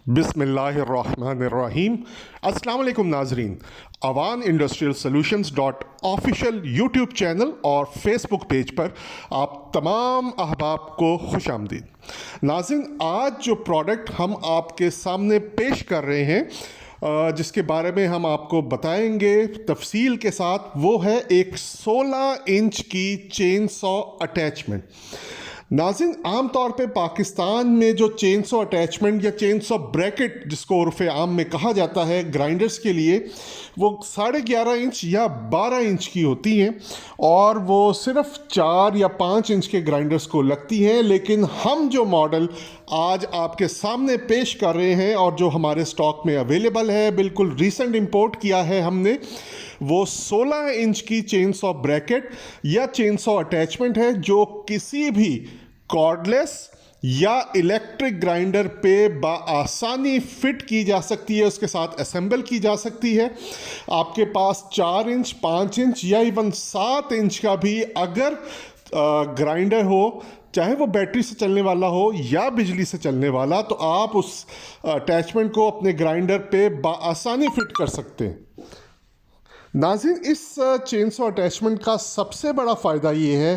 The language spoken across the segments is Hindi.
बिस्मिल्लाहिर्रहमानिर्रहीम। अस्सलाम वालेकुम नाजरीन। Awan industrial solutions dot official YouTube channel और फेसबुक पेज पर आप तमाम अहबाब को खुश आमदीद। नाज़रीन, आज जो प्रोडक्ट हम आपके सामने पेश कर रहे हैं जिसके बारे में हम आपको बताएंगे तफसील के साथ, वो है एक 16 इंच की चेन सॉ अटैचमेंट। नाज़रीन, आमतौर पे पाकिस्तान में जो चेन सॉ अटैचमेंट या चेन सॉ ब्रैकेट जिसको उर्फ़ आम में कहा जाता है ग्राइंडर्स के लिए, वो 11.5 इंच या 12 इंच की होती हैं और वो सिर्फ 4 या 5 इंच के ग्राइंडर्स को लगती हैं। लेकिन हम जो मॉडल आज आपके सामने पेश कर रहे हैं और जो हमारे स्टॉक में अवेलेबल है, बिल्कुल रिसेंट इंपोर्ट किया है हमने, वो 16 इंच की चेन सॉ ब्रैकेट या चेन सॉ अटैचमेंट है जो किसी भी कॉर्डलेस या इलेक्ट्रिक ग्राइंडर पे आसानी फिट की जा सकती है, उसके साथ असेंबल की जा सकती है। आपके पास 4 इंच, 5 इंच या इवन 7 इंच का भी अगर ग्राइंडर हो, चाहे वो बैटरी से चलने वाला हो या बिजली से चलने वाला, तो आप उस अटैचमेंट को अपने ग्राइंडर पे आसानी फिट कर सकते हैं। नाज़रीन, इस चेन सॉ अटैचमेंट का सबसे बड़ा फ़ायदा ये है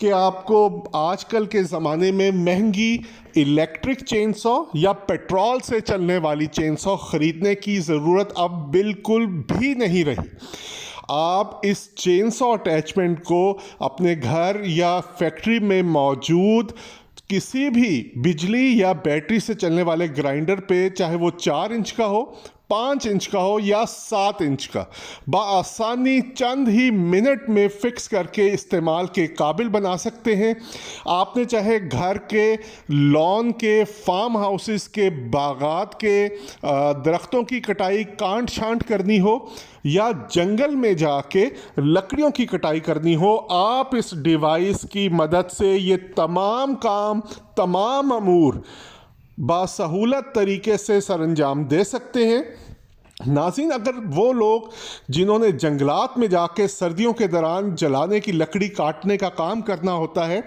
कि आपको आजकल के ज़माने में महंगी इलेक्ट्रिक चेन सॉ या पेट्रोल से चलने वाली चेन सॉ ख़रीदने की ज़रूरत अब बिल्कुल भी नहीं रही। आप इस चेन सॉ अटैचमेंट को अपने घर या फैक्ट्री में मौजूद किसी भी बिजली या बैटरी से चलने वाले ग्राइंडर पे, चाहे वो 4 इंच का हो, 5 इंच का हो या 7 इंच का, बआसानी चंद ही मिनट में फिक्स करके इस्तेमाल के काबिल बना सकते हैं। आपने चाहे घर के लॉन के, फार्म हाउसेस के, बागात के दरख्तों की कटाई कांट छांट करनी हो या जंगल में जाके लकड़ियों की कटाई करनी हो, आप इस डिवाइस की मदद से ये तमाम काम, तमाम अमूर बासहूलत तरीके से सरअंजाम दे सकते हैं। नाज़रीन, अगर वो लोग जिन्होंने जंगलात में जाके सर्दियों के दौरान जलाने की लकड़ी काटने का काम करना होता है,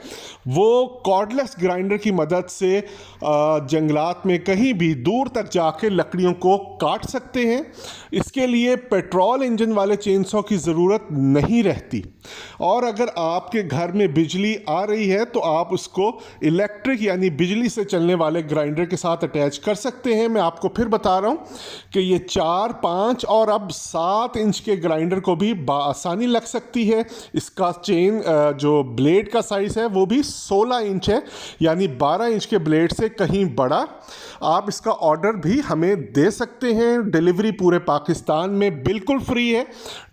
वो कॉर्डलेस ग्राइंडर की मदद से जंगलात में कहीं भी दूर तक जाके लकड़ियों को काट सकते हैं। इसके लिए पेट्रोल इंजन वाले चेन सॉ की ज़रूरत नहीं रहती। और अगर आपके घर में बिजली आ रही है तो आप उसको इलेक्ट्रिक यानी बिजली से चलने वाले ग्राइंडर के साथ अटैच कर सकते हैं। मैं आपको फिर बता रहा हूँ कि ये 4, 5 और अब 7 इंच के ग्राइंडर को भी बआसानी लग सकती है। इसका चेन जो ब्लेड का साइज़ है वो भी 16 इंच है, यानी 12 इंच के ब्लेड से कहीं बड़ा। आप इसका ऑर्डर भी हमें दे सकते हैं। डिलीवरी पूरे पाकिस्तान में बिल्कुल फ्री है,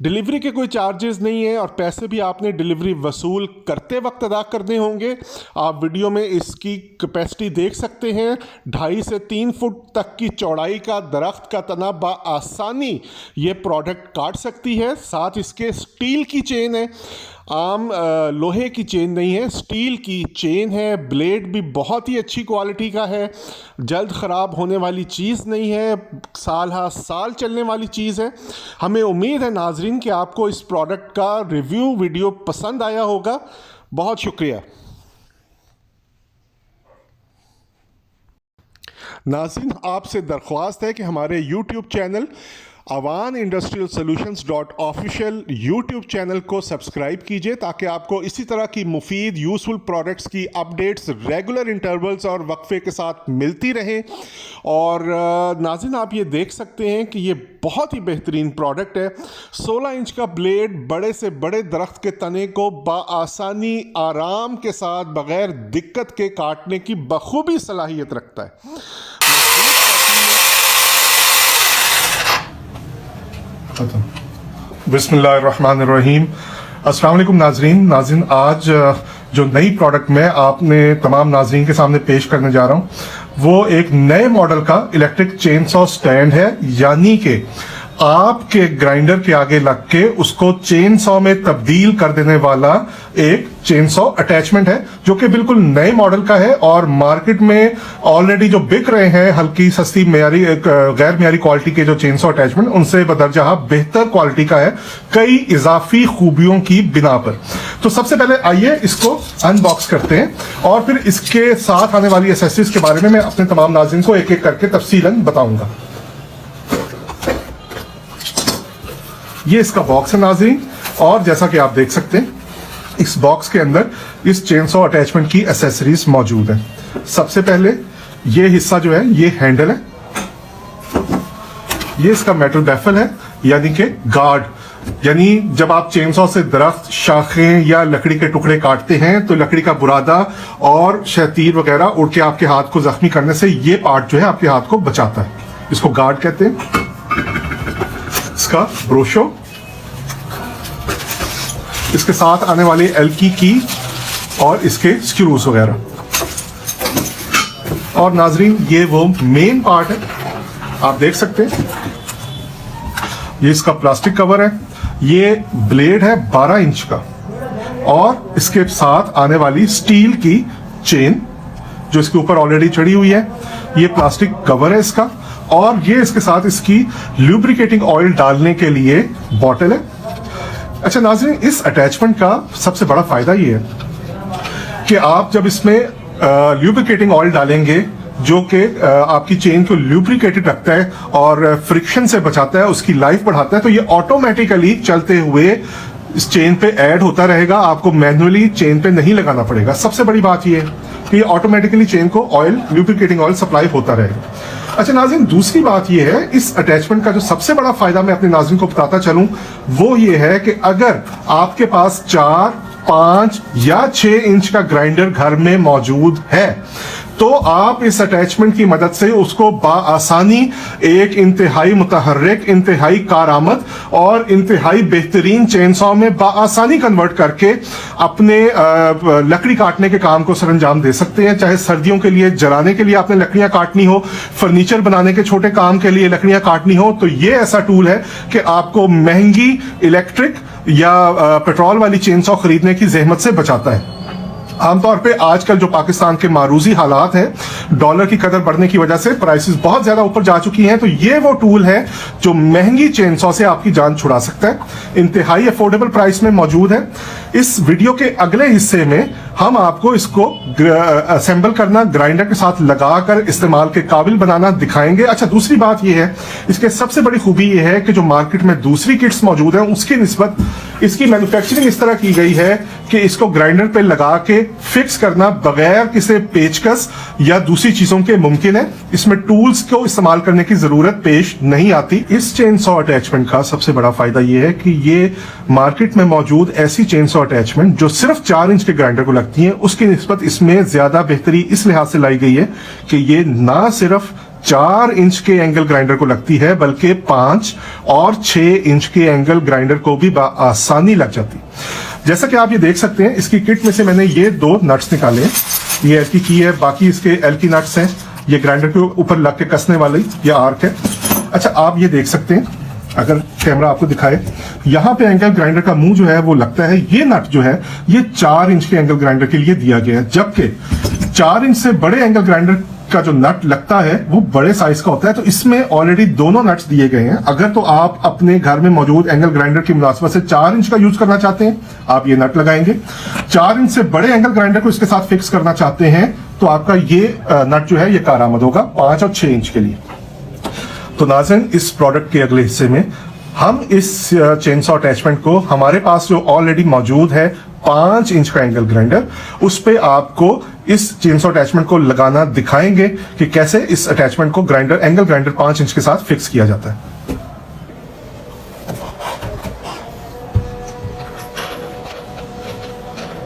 डिलीवरी के कोई चार्जेस नहीं है और पैसे भी आपने डिलीवरी वसूल करते वक्त अदा करने होंगे। आप वीडियो में इसकी कैपेसिटी देख सकते हैं। 2.5 से 3 फुट तक की चौड़ाई का दरख्त का तना आसानी ये प्रोडक्ट काट सकती है। साथ इसके स्टील की चेन है, आम लोहे की चेन नहीं है, स्टील की चेन है। ब्लेड भी बहुत ही अच्छी क्वालिटी का है, जल्द ख़राब होने वाली चीज़ नहीं है, साल हा साल चलने वाली चीज़ है। हमें उम्मीद है नाजरीन कि आपको इस प्रोडक्ट का रिव्यू वीडियो पसंद आया होगा। बहुत शुक्रिया नाज़रीन, आपसे दरख्वास्त है कि हमारे YouTube channel Awan industrial solutions dot official YouTube channel को सब्सक्राइब कीजिए ताकि आपको इसी तरह की मुफीद यूज़फुल प्रोडक्ट्स की अपडेट्स रेगुलर इंटरवल्स और वक्फे के साथ मिलती रहें। और नाज़रीन, आप ये देख सकते हैं कि ये बहुत ही बेहतरीन प्रोडक्ट है। 16 इंच का ब्लेड बड़े से बड़े दरख्त के तने को बआसानी, आराम के साथ, बग़ैर दिक्कत के काटने की बखूबी सलाहियत रखता है। बिस्मिल्लाहिर्रहमानिर्रहीम। अस्सलाम वालेकुम नाजरीन, आज जो नई प्रोडक्ट मैं आपने तमाम नाजरीन के सामने पेश करने जा रहा हूँ वो एक नए मॉडल का इलेक्ट्रिक चेन सॉ स्टैंड है, यानी कि आपके ग्राइंडर के आगे लग के उसको चेन सॉ में तब्दील कर देने वाला एक चेन सॉ अटैचमेंट है, जो कि बिल्कुल नए मॉडल का है और मार्केट में ऑलरेडी जो बिक रहे हैं हल्की सस्ती मेयारी गैर मेयारी क्वालिटी के जो चेन सॉ अटैचमेंट, उनसे बदरजहा बेहतर क्वालिटी का है कई इजाफी खूबियों की बिना पर। तो सबसे पहले आइए इसको अनबॉक्स करते हैं और फिर इसके साथ आने वाली एसेसरीज के बारे में मैं अपने तमाम नाज़रीन को एक एक करके तफसीलन बताऊंगा। ये इसका बॉक्स है नाज़रीन, और जैसा कि आप देख सकते हैं इस बॉक्स के अंदर इस चेन सॉ अटैचमेंट की एसेसरीज मौजूद है। सबसे पहले ये हिस्सा जो है ये हैंडल है, ये इसका मेटल बैफल है यानी कि गार्ड, यानी जब आप चेन सॉ से दरख्त, शाखें या लकड़ी के टुकड़े काटते हैं तो लकड़ी का बुरादा और शतीर वगैरह उड़ के आपके हाथ को जख्मी करने से ये पार्ट जो है आपके हाथ को बचाता है, इसको गार्ड कहते हैं। इसका ब्रोशो, इसके साथ आने वाले एल्की की और इसके स्क्रूज वगैरह, और नाजरीन ये वो मेन पार्ट है, आप देख सकते हैं ये इसका प्लास्टिक कवर है, ये ब्लेड है 12 इंच का, और इसके साथ आने वाली स्टील की चेन जो इसके ऊपर ऑलरेडी चढ़ी हुई है, ये प्लास्टिक कवर है इसका, और ये इसके साथ इसकी ल्यूब्रिकेटिंग ऑयल डालने के लिए बॉटल है। अच्छा नाज़रीन, इस अटैचमेंट का सबसे बड़ा फायदा ये है कि आप जब इसमें ल्यूब्रिकेटिंग ऑयल डालेंगे जो कि आपकी चेन को ल्यूब्रिकेटेड रखता है और फ्रिक्शन से बचाता है, उसकी लाइफ बढ़ाता है, तो ये ऑटोमेटिकली चलते हुए इस चेन पे ऐड होता रहेगा, आपको मैन्युअली चेन पे नहीं लगाना पड़ेगा। सबसे बड़ी बात ये है कि ये ऑटोमेटिकली चेन को ऑयल, ल्यूब्रिकेटिंग ऑयल सप्लाई होता रहेगा। अच्छा नाज़रीन, दूसरी बात ये है इस अटैचमेंट का जो सबसे बड़ा फायदा मैं अपने नाज़रीन को बताता चलूं वो ये है कि अगर आपके पास 4, 5 या 6 इंच का ग्राइंडर घर में मौजूद है तो आप इस अटैचमेंट की मदद से उसको बाआसानी एक इंतहाई मुतहर्रिक, इंतहाई कारआमद और इंतहाई बेहतरीन चेन सॉ में बाआसानी कन्वर्ट करके अपने लकड़ी काटने के काम को सरंजाम दे सकते हैं। चाहे सर्दियों के लिए जलाने के लिए आपने लकड़ियां काटनी हो, फर्नीचर बनाने के छोटे काम के लिए लकड़ियां काटनी हो, तो ये ऐसा टूल है कि आपको महंगी इलेक्ट्रिक या पेट्रोल वाली चेन सॉ खरीदने की जहमत से बचाता है। आमतौर पे आजकल जो पाकिस्तान के मारूजी हालात हैं, डॉलर की कदर बढ़ने की वजह से प्राइसेस बहुत ज्यादा ऊपर जा चुकी हैं, तो ये वो टूल है जो महंगी चेन सॉ से आपकी जान छुड़ा सकता है, इंतहाई अफोर्डेबल प्राइस में मौजूद है। इस वीडियो के अगले हिस्से में हम आपको इसको असेंबल करना, ग्राइंडर के साथ लगाकर इस्तेमाल के काबिल बनाना दिखाएंगे। अच्छा, दूसरी बात यह है, इसके सबसे बड़ी खूबी यह है कि जो मार्केट में दूसरी किट्स मौजूद हैं उसकी निस्बत इसकी मैन्युफैक्चरिंग इस तरह की गई है कि इसको ग्राइंडर पे लगा के फिक्स करना बगैर किसी पेचकस या दूसरी चीजों के मुमकिन है। इसमें टूल्स को इस्तेमाल करने की जरूरत पेश नहीं आती। इस चेन सॉ अटैचमेंट का सबसे बड़ा फायदा यह है कि ये मार्केट में मौजूद ऐसी चेन सॉ अटैचमेंट जो सिर्फ 4 इंच के ग्राइंडर को लगती हैं उसकी निस्बत इसमें ज्यादा बेहतरी इस लिहाज से लाई गई है कि ये ना सिर्फ 4 इंच के एंगल ग्राइंडर को लगती है बल्कि 5 और 6 इंच के एंगल ग्राइंडर को भी आसानी लग जाती। जैसा कि आप ये देख सकते हैं, इसकी किट में से मैंने ये 2 नट्स निकाले, ये एल्की की है, बाकी इसके एल्की नट्स हैं, ये ग्राइंडर के ऊपर लग के कसने वाली ये आर्क है। अच्छा, आप ये देख सकते हैं, अगर कैमरा आपको दिखाए, यहाँ पे एंगल ग्राइंडर का मुंह जो है वो लगता है, ये नट जो है ये 4 इंच के एंगल ग्राइंडर के लिए दिया गया है, जबकि 4 इंच से बड़े एंगल ग्राइंडर का जो नट लगता है वो बड़े साइज का होता है। तो इसमें ऑलरेडी दोनों नट्स दिए गए हैं। अगर तो आप अपने घर में मौजूद एंगल ग्राइंडर की मुनासबत से 4 इंच का यूज करना चाहते हैं, आप ये नट लगाएंगे। 4 इंच से बड़े एंगल ग्राइंडर को इसके साथ फिक्स करना चाहते हैं तो आपका ये नट जो है ये कारआमद होगा 5 और 6 इंच के लिए। तो नाज़रीन, इस प्रोडक्ट के अगले हिस्से में हम इस चेन सॉ अटैचमेंट को, हमारे पास जो ऑलरेडी मौजूद है 5 इंच का एंगल ग्राइंडर, उस पे आपको इस चेन सॉ अटैचमेंट को लगाना दिखाएंगे कि कैसे इस अटैचमेंट को एंगल ग्राइंडर 5 इंच के साथ फिक्स किया जाता है।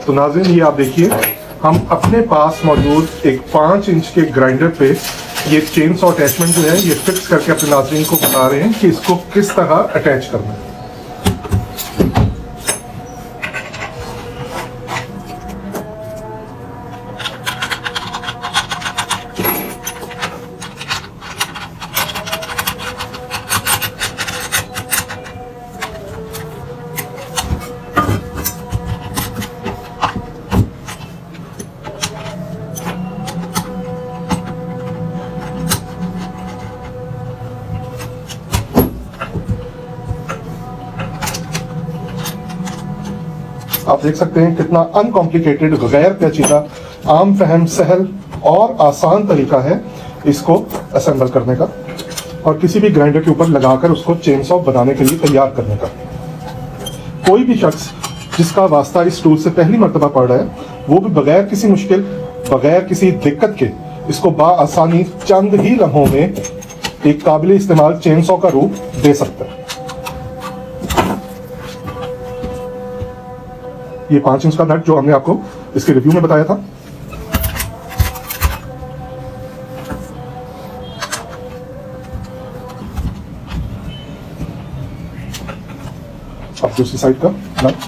तो नाज़रीन, ये आप देखिए, हम अपने पास मौजूद एक 5 इंच के ग्राइंडर पे ये चेन सॉ अटैचमेंट जो है ये फिक्स करके अपने नाज़रीन को बता रहे हैं कि इसको किस तरह अटैच करना है। आप देख सकते हैं कितना अनकॉम्प्लिकेटेड, गैर पेचीदा, आम फहम, सहल और आसान तरीका है इसको असेंबल करने का और किसी भी ग्राइंडर के ऊपर लगाकर उसको चेन सॉ बनाने के लिए तैयार करने का। कोई भी शख्स जिसका वास्ता इस टूल से पहली मर्तबा पड़ रहा है वो भी बगैर किसी मुश्किल, बगैर किसी दिक्कत के इसको बाआसानी चंद ही लम्हों में एक काबिल इस्तेमाल चेन सॉ का रूप दे सकता है। ये 5 इंच का नट जो हमने आपको इसके रिव्यू में बताया था, अब दूसरी साइड का नट,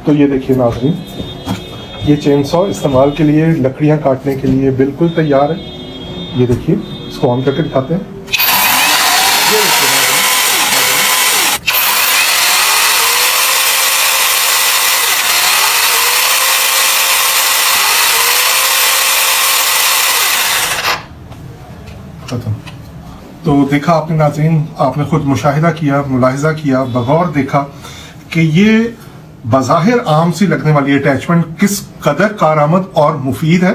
तो ये देखिए नाज़रीन, ये चेन सॉ इस्तेमाल के लिए, लकड़ियां काटने के लिए बिल्कुल तैयार है। ये देखिए, इसको ऑन करके दिखाते हैं। तो देखा आपने नाज़रीन, आपने खुद मुशाहिदा किया, मुलाहिजा किया, बगौर देखा कि ये बज़ाहिर आम सी लगने वाली अटैचमेंट किस कदर कारआमद और मुफीद है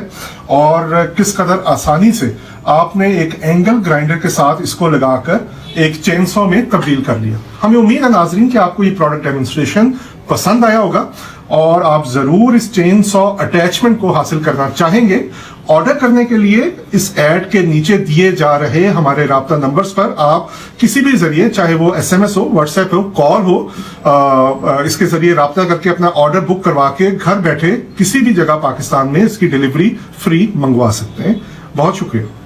और किस कदर आसानी से आपने एक एंगल ग्राइंडर के साथ इसको लगाकर एक चेन सॉ में तब्दील कर लिया। हमें उम्मीद है नाजरीन कि आपको ये प्रोडक्ट डेमोन्स्ट्रेशन पसंद आया होगा और आप जरूर इस चेन सॉ अटैचमेंट को हासिल करना चाहेंगे। ऑर्डर करने के लिए इस ऐड के नीचे दिए जा रहे हमारे राब्ता नंबर्स पर आप किसी भी जरिए, चाहे वो SMS हो, व्हाट्सएप हो, कॉल हो, इसके जरिए राब्ता करके अपना ऑर्डर बुक करवा के घर बैठे किसी भी जगह पाकिस्तान में इसकी डिलीवरी फ्री मंगवा सकते हैं। बहुत शुक्रिया।